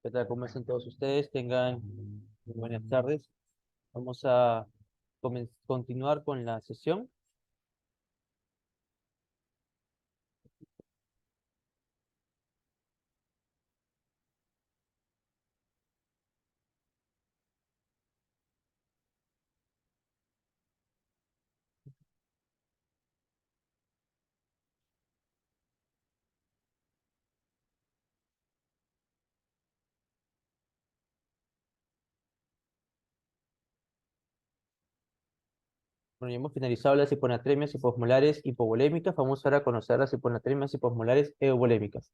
¿Qué tal? ¿Cómo están todos ustedes? Tengan buenas tardes. Vamos a continuar con la sesión. Bueno, ya hemos finalizado las hiponatremias hiposmolares hipovolémicas. Vamos ahora a conocer las hiponatremias hiposmolares euvolémicas.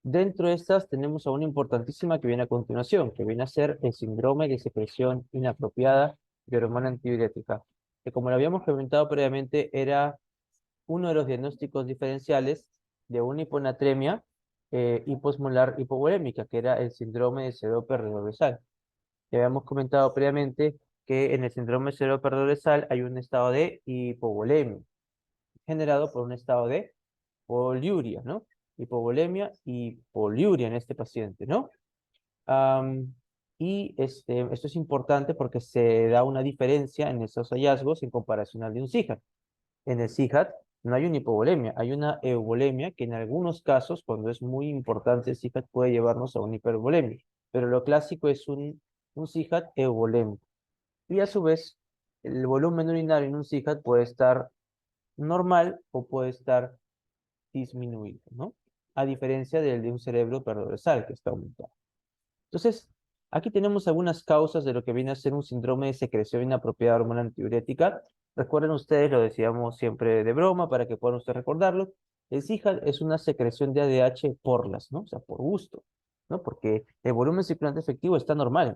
Dentro de estas tenemos a una importantísima que viene a continuación, que viene a ser el síndrome de secreción inapropiada de hormona antidiurética, que como lo habíamos comentado previamente, era uno de los diagnósticos diferenciales de una hiponatremia hiposmolar hipovolémica, que era el síndrome de cerebro-perdorsal. Ya habíamos comentado previamente que en el síndrome de cerebro-perdorsal hay un estado de hipovolemia, generado por un estado de poliuria, ¿no? Hipovolemia y poliuria en este paciente, ¿no? Am, esto es importante porque se da una diferencia en estos hallazgos en comparación al de un SIHAT. En el SIHAT no hay una hipovolemia, hay una euvolemia que en algunos casos, cuando es muy importante el SIHAT, puede llevarnos a una hipervolemia. Pero lo clásico es un SIHAT euvolémico. Y a su vez, el volumen urinario en un SIHAT puede estar normal o puede estar disminuido, ¿no? A diferencia del de un cerebro perdorsal que está aumentado. Entonces, aquí tenemos algunas causas de lo que viene a ser un síndrome de secreción inapropiada de hormona antidiurética. Recuerden ustedes, lo decíamos siempre de broma para que puedan ustedes recordarlo. El SIHA es una secreción de ADH por ¿no? O sea, por gusto, ¿no? Porque el volumen circulante efectivo está normal.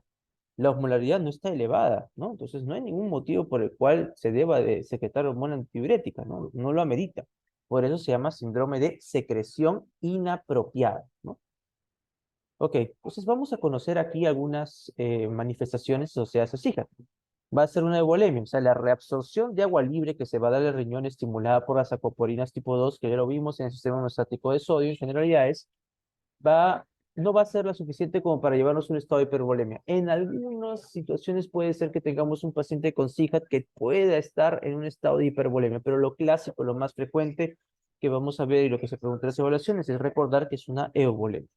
La osmolaridad no está elevada, ¿no? Entonces no hay ningún motivo por el cual se deba de secretar hormona antidiurética, ¿no? No lo amerita. Por eso se llama síndrome de secreción inapropiada, ¿no? Ok, entonces vamos a conocer aquí algunas manifestaciones asociadas a SIHA. Va a ser una euvolemia, o sea, la reabsorción de agua libre que se va a dar al riñón estimulada por las acoporinas tipo 2, que ya lo vimos en el sistema homeostático de sodio en generalidades, va, no va a ser la suficiente como para llevarnos a un estado de hipervolemia. En algunas situaciones puede ser que tengamos un paciente con SIHAT que pueda estar en un estado de hipervolemia, pero lo clásico, lo más frecuente que vamos a ver y lo que se pregunta en las evaluaciones es recordar que es una euvolemia.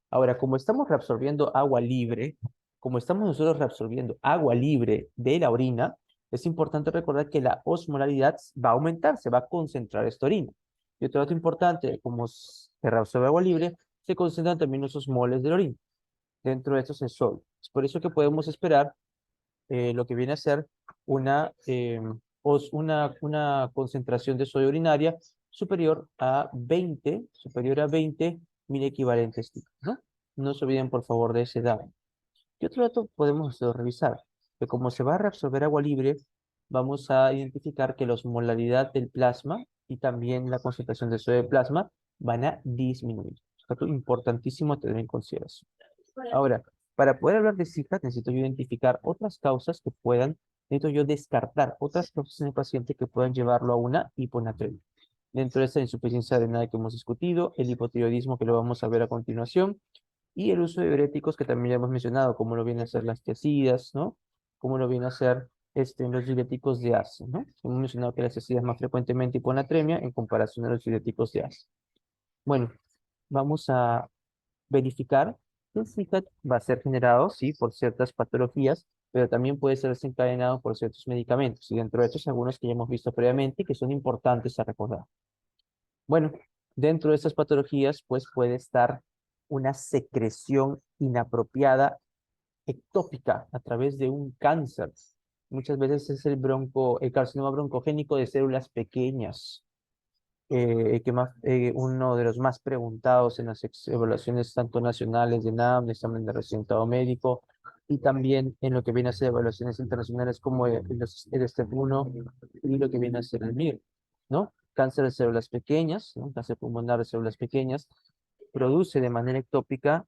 Ahora, como estamos reabsorbiendo agua libre, como estamos nosotros reabsorbiendo agua libre de la orina, es importante recordar que la osmolaridad va a aumentar, se va a concentrar esta orina. Y otro dato importante, como se reabsorbe agua libre, se concentran también esos moles de la orina. Dentro de estos es sodio. Es por eso que podemos esperar lo que viene a ser una concentración de sodio urinaria superior a 20 mil equivalentes, ¿no? No se olviden, por favor, de ese dato. ¿Qué otro dato podemos revisar? Que como se va a reabsorber agua libre, vamos a identificar que la osmolaridad del plasma y también la concentración de sodio del plasma van a disminuir. Dato importantísimo a tener en consideración. Ahora, para poder hablar de cifras, necesito yo identificar otras causas que puedan, necesito yo descartar otras causas en el paciente que puedan llevarlo a una hiponatremia. Dentro de esta insuficiencia adrenal que hemos discutido, el hipotiroidismo que lo vamos a ver a continuación, y el uso de diuréticos que también ya hemos mencionado, como lo vienen a ser las tiazidas, ¿no? Como lo vienen a ser los diuréticos de ácido, ¿no? Hemos mencionado que las tiazidas más frecuentemente hiponatremia en comparación a los diuréticos de ácido. Bueno, vamos a verificar que el SIHAT va a ser generado, sí, por ciertas patologías, pero también puede ser desencadenado por ciertos medicamentos, y dentro de estos algunos que ya hemos visto previamente que son importantes a recordar. Bueno, dentro de estas patologías, pues puede estar una secreción inapropiada ectópica a través de un cáncer. Muchas veces es el carcinoma broncogénico de células pequeñas, uno de los más preguntados en las evaluaciones tanto nacionales de NAM, de examen de resultado médico, y también en lo que viene a ser evaluaciones internacionales como el STEP1 y lo que viene a ser el MIR, ¿no? Cáncer de células pequeñas, ¿no? Cáncer pulmonar de células pequeñas, produce de manera ectópica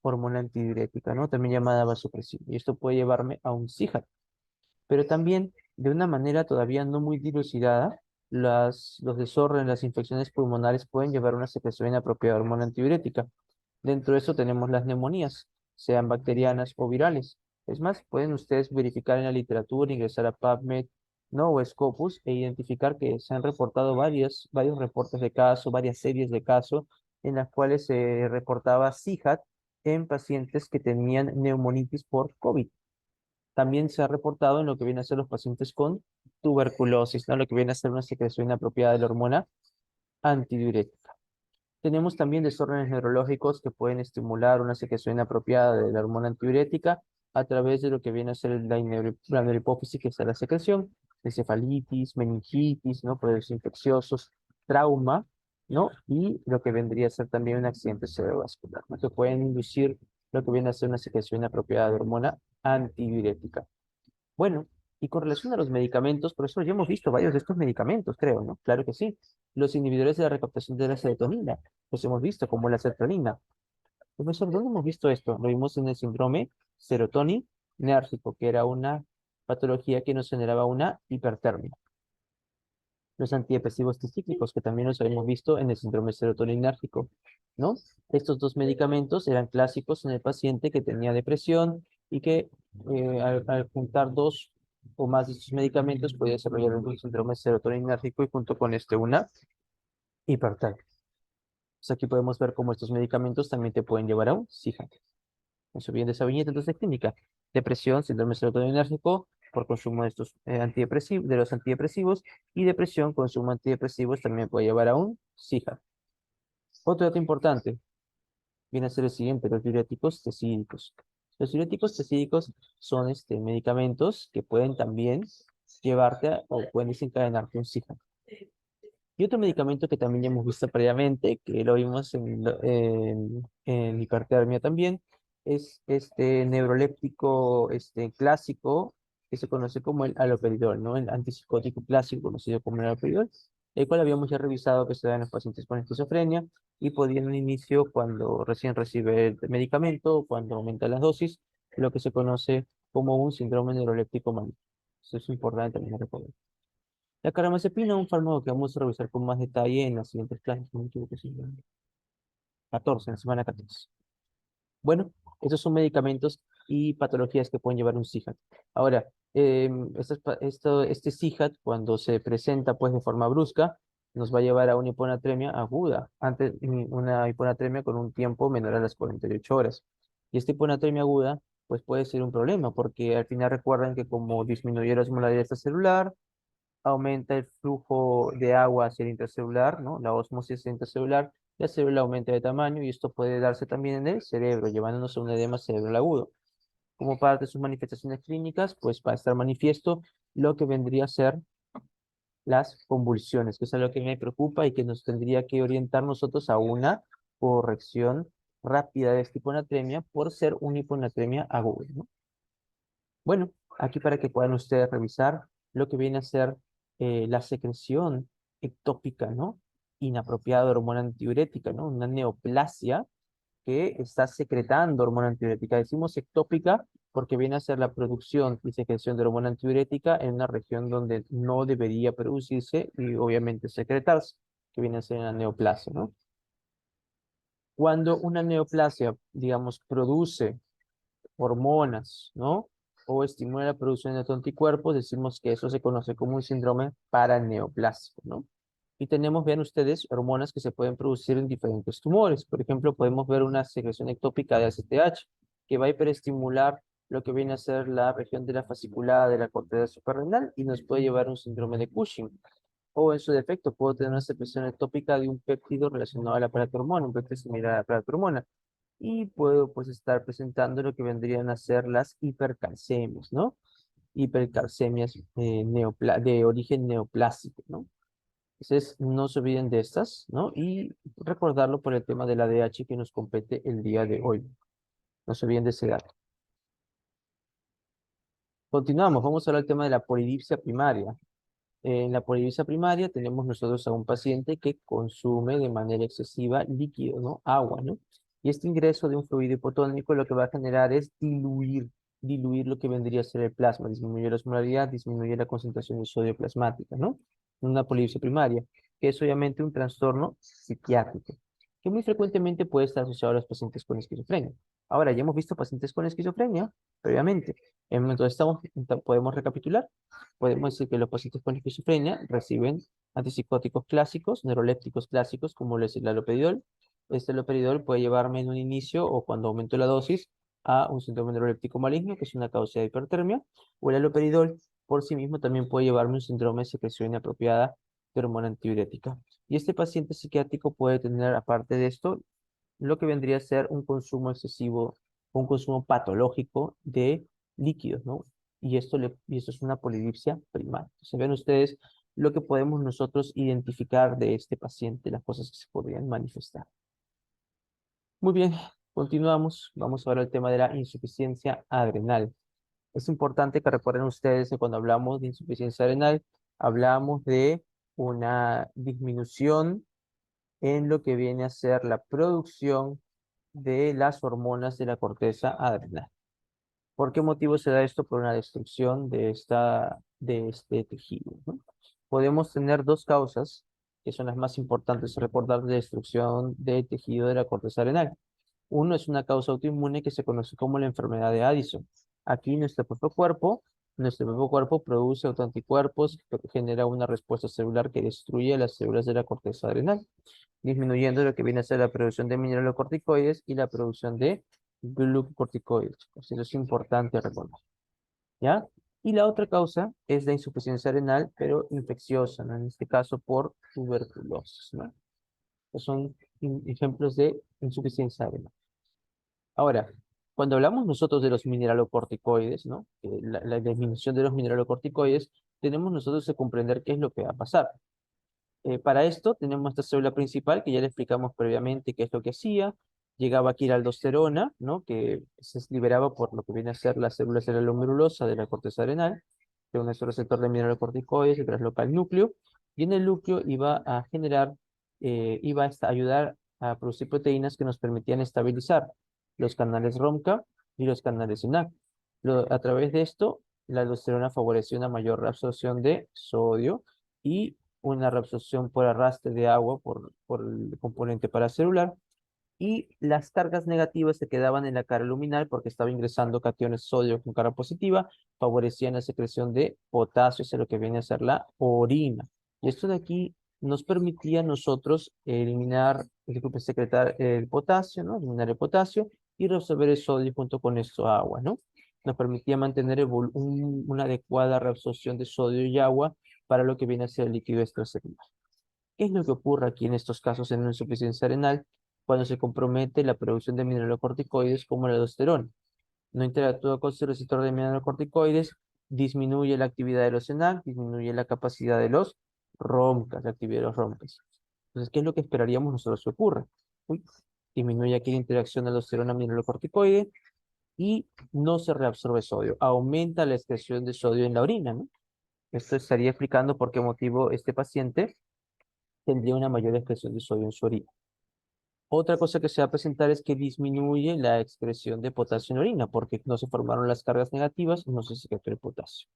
hormona antidiurética, ¿no? También llamada vasopresión, y esto puede llevarme a un SIHAT, pero también de una manera todavía no muy dilucidada, los desórdenes, las infecciones pulmonares pueden llevar a una secreción inapropiada de hormona antidiurética. Dentro de eso tenemos las neumonías. sean bacterianas o virales. Es más, pueden ustedes verificar en la literatura, ingresar a PubMed, ¿no? O Scopus e identificar que se han reportado varios reportes de caso, varias series de casos en las cuales se reportaba CIJAT en pacientes que tenían neumonitis por COVID. También se ha reportado en lo que viene a ser los pacientes con tuberculosis, ¿no? Lo que viene a ser una secreción inapropiada de la hormona antidiurética. Tenemos también desórdenes neurológicos que pueden estimular una secreción inapropiada de la hormona antidiurética a través de lo que viene a ser la neurohipófisis, que es la secreción, encefalitis, meningitis, ¿no? Procesos infecciosos, trauma, ¿no? Y lo que vendría a ser también un accidente cerebrovascular, ¿no? Que pueden inducir lo que viene a ser una secreción inapropiada de hormona antidiurética. Bueno, y con relación a los medicamentos, profesor, ya hemos visto varios de estos medicamentos, creo, ¿no? Claro que sí. Los inhibidores de la recaptación de la serotonina, los hemos visto, como la sertralina. Profesor, ¿dónde hemos visto esto? Lo vimos en el síndrome serotoninérgico, que era una patología que nos generaba una hipertermia. Los antidepresivos tricíclicos, que también los habíamos visto en el síndrome serotoninérgico, ¿no? Estos dos medicamentos eran clásicos en el paciente que tenía depresión y que al juntar dos o más de estos medicamentos podía desarrollar un síndrome serotoninérgico y junto con este una hipertermia. Pues aquí podemos ver cómo estos medicamentos también te pueden llevar a un SIHA. Eso viene de esa viñeta entonces clínica. Depresión, síndrome serotoninérgico por consumo de estos antidepresivos, de los antidepresivos, y depresión, consumo de antidepresivos también puede llevar a un SIHA. Otro dato importante viene a ser el siguiente, los diuréticos tesídicos. Los diuréticos tesídicos son medicamentos que pueden también o pueden desencadenarte un SIHA. Y otro medicamento que también ya hemos visto previamente, que lo vimos en hipertermia también, es este neuroléptico clásico que se conoce como el haloperidol, ¿no? El antipsicótico clásico conocido como el haloperidol, el cual habíamos ya revisado que se da en los pacientes con esquizofrenia y podía en un inicio, cuando recién recibe el medicamento, cuando aumenta las dosis, lo que se conoce como un síndrome neuroléptico maligno. Eso es importante también recordar. La carbamazepina es un fármaco que vamos a revisar con más detalle en las siguientes clases. No me equivoco, sí, 14, en la semana 14. Bueno, estos son medicamentos y patologías que pueden llevar un SIHAT. Ahora, este SIHAT, cuando se presenta pues de forma brusca, nos va a llevar a una hiponatremia aguda, una hiponatremia con un tiempo menor a las 48 horas. Y esta hiponatremia aguda, pues puede ser un problema, porque al final recuerden que como disminuye la osmolaridad extracelular, aumenta el flujo de agua hacia el intracelular, ¿no? La ósmosis intracelular, la célula aumenta de tamaño y esto puede darse también en el cerebro, llevándonos a un edema cerebral agudo. Como parte de sus manifestaciones clínicas, pues va a estar manifiesto lo que vendría a ser las convulsiones, que es algo que me preocupa y que nos tendría que orientar nosotros a una corrección rápida de esta hiponatremia por ser una hiponatremia aguda, ¿no? Bueno, aquí para que puedan ustedes revisar lo que viene a ser la secreción ectópica, ¿no? Inapropiada de hormona antidiurética, ¿no? Una neoplasia que está secretando hormona antidiurética. Decimos ectópica porque viene a ser la producción y secreción de hormona antidiurética en una región donde no debería producirse y obviamente secretarse, que viene a ser una neoplasia, ¿no? Cuando una neoplasia, digamos, produce hormonas, ¿no? O estimula la producción de estos anticuerpos, decimos que eso se conoce como un síndrome paraneoplásico, ¿no? Y tenemos, vean ustedes, hormonas que se pueden producir en diferentes tumores. Por ejemplo, podemos ver una secreción ectópica de ACTH que va a hiperestimular lo que viene a ser la región de la fasciculada de la corteza suprarrenal y nos puede llevar a un síndrome de Cushing. O en su defecto, puedo tener una secreción ectópica de un péptido relacionado a la paratormona, un péptido similar a la paratormona y puedo pues estar presentando lo que vendrían a ser las hipercalcemias, ¿no? Hipercalcemias de origen neoplásico, ¿no? Entonces, no se olviden de estas, ¿no? Y recordarlo por el tema del ADH que nos compete el día de hoy. No se olviden de ese dato. Continuamos, vamos a hablar del tema de la polidipsia primaria. En la polidipsia primaria tenemos nosotros a un paciente que consume de manera excesiva líquido, ¿no? Agua, ¿no? Y este ingreso de un fluido hipotónico lo que va a generar es diluir lo que vendría a ser el plasma, disminuye la osmolaridad, disminuye la concentración de sodio plasmática, ¿no? Una polidipsia primaria, que es obviamente un trastorno psiquiátrico. que muy frecuentemente puede estar asociado a los pacientes con esquizofrenia. Ahora, ya hemos visto pacientes con esquizofrenia previamente. Entonces, podemos recapitular. Podemos decir que los pacientes con esquizofrenia reciben antipsicóticos clásicos, neurolépticos clásicos, como es el haloperidol. Este haloperidol puede llevarme en un inicio o cuando aumento la dosis a un síndrome neuroléptico maligno, que es una causa de hipertermia, o el haloperidol por sí mismo también puede llevarme un síndrome de secreción inapropiada de hormona antidiurética. Y este paciente psiquiátrico puede tener, aparte de esto, lo que vendría a ser un consumo excesivo, un consumo patológico de líquidos, ¿no? Y esto es una polidipsia primaria. Entonces, ven ustedes lo que podemos nosotros identificar de este paciente, las cosas que se podrían manifestar. Muy bien, continuamos. Vamos ahora al tema de la insuficiencia adrenal. Es importante que recuerden ustedes que cuando hablamos de insuficiencia adrenal, hablamos de una disminución en lo que viene a ser la producción de las hormonas de la corteza adrenal. ¿Por qué motivo se da esto? Por una destrucción de este tejido, ¿no? Podemos tener dos causas, que son las más importantes a recordar, de destrucción del tejido de la corteza adrenal. Uno es una causa autoinmune que se conoce como la enfermedad de Addison. Aquí nuestro propio cuerpo produce autoanticuerpos que genera una respuesta celular que destruye las células de la corteza adrenal, disminuyendo lo que viene a ser la producción de mineralocorticoides y la producción de glucocorticoides. Pues eso es importante recordar, ¿ya? Y la otra causa es la insuficiencia renal, pero infecciosa, ¿no? En este caso por tuberculosis, ¿no? Estos son ejemplos de insuficiencia renal. Ahora, cuando hablamos nosotros de los mineralocorticoides, ¿no? La disminución de los mineralocorticoides, tenemos nosotros que comprender qué es lo que va a pasar. Para esto tenemos esta célula principal que ya le explicamos previamente qué es lo que hacía. Llegaba aquí la aldosterona, ¿no? Que se liberaba por lo que viene a ser la célula cerebroglomerulosa de la corteza adrenal, de un receptor de mineralocorticoides, se trasloca al núcleo, y en el núcleo iba a generar, iba a ayudar a producir proteínas que nos permitían estabilizar los canales ROMCA y los canales SYNAPT. A través de esto, la aldosterona favoreció una mayor absorción de sodio y una reabsorción por arrastre de agua por el componente paracelular, y las cargas negativas se quedaban en la cara luminal porque estaba ingresando cationes sodio con carga positiva, favorecían la secreción de potasio, es lo que viene a ser la orina. Y esto de aquí nos permitía a nosotros eliminar, disculpe, secretar el potasio, ¿no? Eliminar el potasio y reabsorber el sodio junto con esto agua, ¿no? Nos permitía mantener una adecuada reabsorción de sodio y agua para lo que viene a ser el líquido extracelular. ¿Qué es lo que ocurre aquí en estos casos en una insuficiencia renal cuando se compromete la producción de mineralocorticoides como la aldosterona? No interactúa con su receptor de mineralocorticoides, disminuye la actividad de los ENaC, disminuye la capacidad de los ROMCAS, la actividad de los ROMCAS. Entonces, ¿qué es lo que esperaríamos nosotros que ocurra? Uy, disminuye aquí la interacción de aldosterona-mineralocorticoide y no se reabsorbe sodio. Aumenta la excreción de sodio en la orina, ¿no? Esto estaría explicando por qué motivo este paciente tendría una mayor excreción de sodio en su orina. Otra cosa que se va a presentar es que disminuye la excreción de potasio en orina, porque no se formaron las cargas negativas y no se secretó el potasio.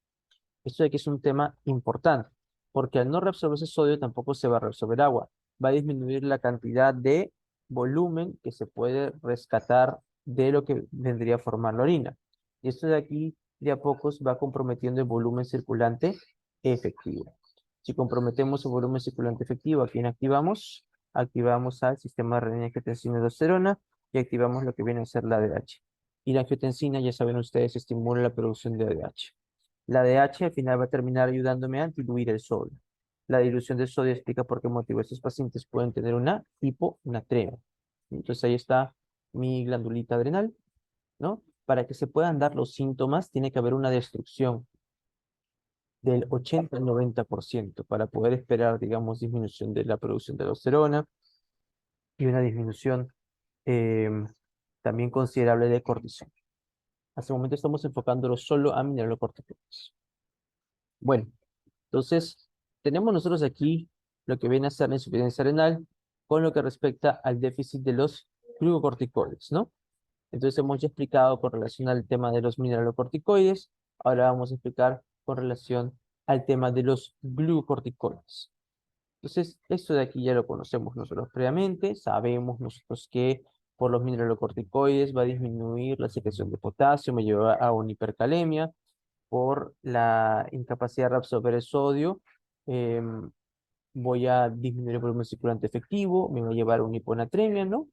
Esto de aquí es un tema importante, porque al no reabsorberse sodio tampoco se va a reabsorber agua. Va a disminuir la cantidad de volumen que se puede rescatar de lo que vendría a formar la orina. Y esto de aquí, de a pocos, va comprometiendo el volumen circulante efectivo. Si comprometemos el volumen circulante efectivo, ¿a quién activamos? Activamos al sistema de renin-angiotensina y aldosterona y activamos lo que viene a ser la ADH. Y la angiotensina, ya saben ustedes, estimula la producción de ADH. La ADH al final va a terminar ayudándome a diluir el sodio. La dilución de sodio explica por qué motivo estos pacientes pueden tener una hiponatremia. Entonces ahí está mi glandulita adrenal, ¿no? Para que se puedan dar los síntomas, tiene que haber una destrucción del 80 al 90% para poder esperar, digamos, disminución de la producción de aldosterona y una disminución em, también considerable de cortisol. Hasta el momento estamos enfocándolo solo a mineralocorticoides. Bueno, entonces tenemos nosotros aquí lo que viene a ser la insuficiencia renal con lo que respecta al déficit de los glucocorticoides, ¿no? Entonces hemos ya explicado con relación al tema de los mineralocorticoides. Ahora vamos a explicar con relación al tema de los glucocorticoides. Entonces, esto de aquí ya lo conocemos nosotros previamente. Sabemos nosotros que por los mineralocorticoides va a disminuir la secreción de potasio, me lleva a una hipercalemia. Por la incapacidad de absorber el sodio, em, voy a disminuir el volumen circulante efectivo, me va a llevar a una hiponatremia, ¿no?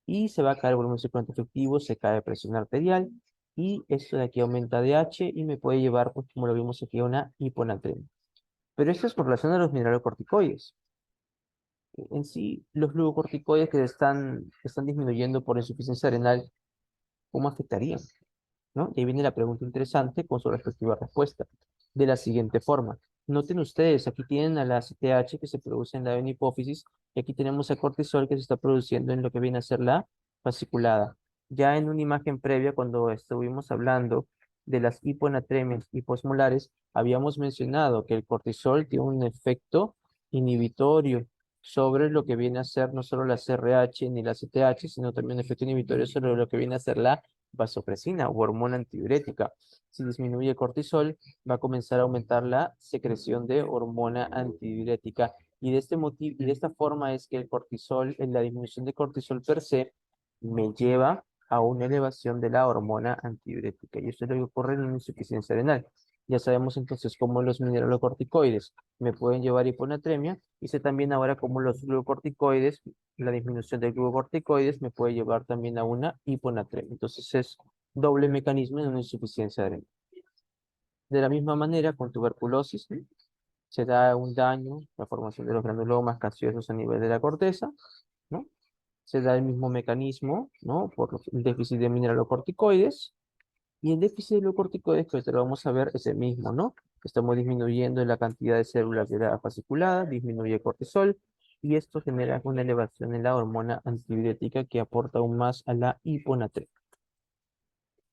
Y se va a caer el volumen circulante efectivo, se cae la presión arterial, y esto de aquí aumenta DH y me puede llevar, pues, como lo vimos aquí, a una hiponatremia. Pero esto es con relación a los mineralocorticoides. En sí, los glucocorticoides que están disminuyendo por insuficiencia renal, ¿cómo afectarían? ¿No? Y ahí viene la pregunta interesante con su respectiva respuesta, de la siguiente forma. Noten ustedes, aquí tienen a la ACTH que se produce en la vena hipófisis, y aquí tenemos el cortisol que se está produciendo en lo que viene a ser la fasciculada. Ya en una imagen previa, cuando estuvimos hablando de las hiponatremias hiposmolares, habíamos mencionado que el cortisol tiene un efecto inhibitorio sobre lo que viene a ser no solo la CRH ni la CTH, sino también un efecto inhibitorio sobre lo que viene a ser la vasopresina o hormona antidiurética. Si disminuye el cortisol, va a comenzar a aumentar la secreción de hormona antidiurética. Y de este motivo, y de esta forma es que el cortisol, en la disminución de cortisol per se, me lleva a una elevación de la hormona antidiurética. Y esto es lo que ocurre en una insuficiencia renal. Ya sabemos entonces cómo los mineralocorticoides me pueden llevar a hiponatremia, y sé también ahora cómo los glucocorticoides, la disminución de glucocorticoides me puede llevar también a una hiponatremia. Entonces es doble mecanismo en una insuficiencia renal. De la misma manera, con tuberculosis, ¿sí? Se da un daño, la formación de los granulomas gaseosos a nivel de la corteza, ¿no? Se da el mismo mecanismo, ¿no? Por el déficit de mineralocorticoides. Y el déficit de glucocorticoides, que ahorita lo vamos a ver, es el mismo, ¿no? Estamos disminuyendo la cantidad de células de la fasciculada, disminuye el cortisol, y esto genera una elevación en la hormona antidiurética que aporta aún más a la hiponatremia.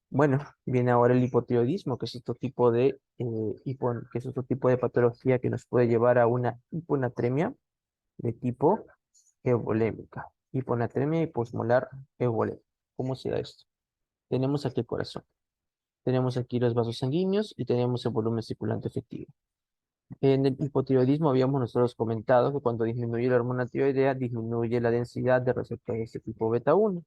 Bueno, viene ahora el hipotiroidismo, que es otro tipo de, que es otro tipo de patología que nos puede llevar a una hiponatremia de tipo euvolémica. Hiponatremia hiposmolar euvolémica. ¿Cómo se da esto? Tenemos aquí el corazón. Tenemos aquí los vasos sanguíneos y tenemos el volumen circulante efectivo. En el hipotiroidismo habíamos nosotros comentado que cuando disminuye la hormona tiroidea, disminuye la densidad de receptores de tipo beta 1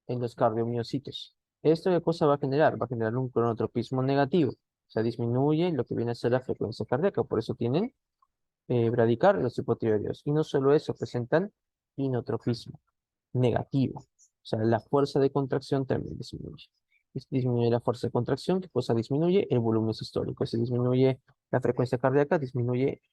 en los cardiomiocitos. ¿Esto qué cosa va a generar? Va a generar un cronotropismo negativo. O sea, disminuye lo que viene a ser la frecuencia cardíaca. Por eso tienen bradicardios los hipotiroideos. Y no solo eso, presentan inotropismo negativo. O sea, la fuerza de contracción también disminuye. Disminuye la fuerza de contracción, ¿qué cosa disminuye? El volumen sistólico. Si disminuye la frecuencia cardíaca, disminuye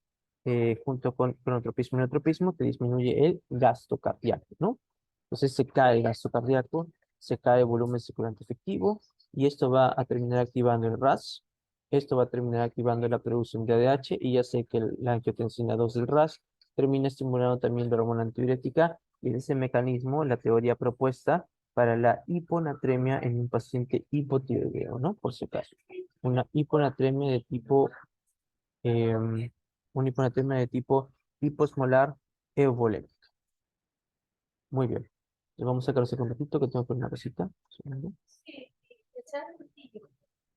junto con cronotropismo y inotropismo, te disminuye el gasto cardíaco, ¿no? Entonces se cae el gasto cardíaco, se cae el volumen circulante efectivo, y esto va a terminar activando el RAS, esto va a terminar activando la producción de ADH, y ya sé que la angiotensina 2 del RAS termina estimulando también la hormona antidiurética, y en ese mecanismo la teoría propuesta para la hiponatremia en un paciente hipotiroideo, ¿no? Por si acaso. Una hiponatremia de tipo em, una hiponatremia de tipo hiposmolar euvolémica. Muy bien. Entonces vamos a sacar un ratito que tengo que poner una cosita. Un segundo.